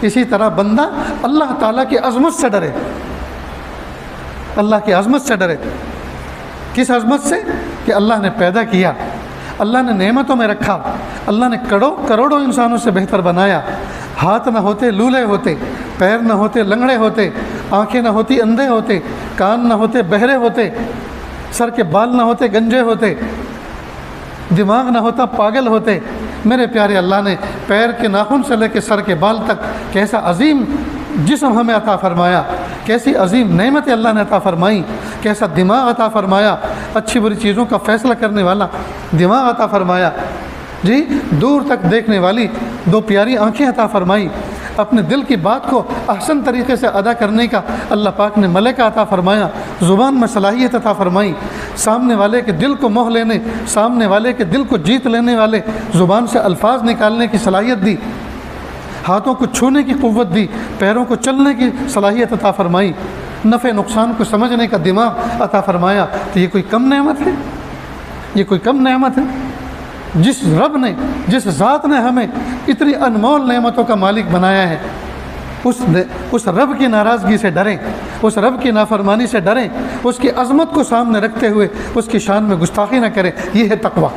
اسی طرح بندہ اللہ تعالیٰ کی عظمت سے ڈرے، اللہ کی عظمت سے ڈرے۔ کس عظمت سے؟ کہ اللہ نے پیدا کیا، اللہ نے نعمتوں میں رکھا، اللہ نے کروڑوں انسانوں سے بہتر بنایا، ہاتھ نہ ہوتے لولے ہوتے، پیر نہ ہوتے لنگڑے ہوتے، آنکھیں نہ ہوتی اندھے ہوتے، کان نہ ہوتے بہرے ہوتے، سر کے بال نہ ہوتے گنجے ہوتے، دماغ نہ ہوتا پاگل ہوتے۔ میرے پیارے اللہ نے پیر کے ناخن سے لے کے سر کے بال تک کیسا عظیم جسم ہمیں عطا فرمایا، کیسی عظیم نعمت اللہ نے عطا فرمائی، کیسا دماغ عطا فرمایا، اچھی بری چیزوں کا فیصلہ کرنے والا دماغ عطا فرمایا، جی دور تک دیکھنے والی دو پیاری آنکھیں عطا فرمائی، اپنے دل کی بات کو احسن طریقے سے ادا کرنے کا اللہ پاک نے ملکہ عطا فرمایا، زبان میں صلاحیت عطا فرمائی، سامنے والے کے دل کو موہ لینے، سامنے والے کے دل کو جیت لینے والے زبان سے الفاظ نکالنے کی صلاحیت دی، ہاتھوں کو چھونے کی قوت دی، پیروں کو چلنے کی صلاحیت عطا فرمائی، نفع نقصان کو سمجھنے کا دماغ عطا فرمایا۔ تو یہ کوئی کم نعمت ہے؟ یہ کوئی کم نعمت ہے؟ جس رب نے، جس ذات نے ہمیں اتنی انمول نعمتوں کا مالک بنایا ہے، اس رب کی ناراضگی سے ڈریں، اس رب کی نافرمانی سے ڈریں، اس کی عظمت کو سامنے رکھتے ہوئے اس کی شان میں گستاخی نہ کریں۔ یہ ہے تقویٰ۔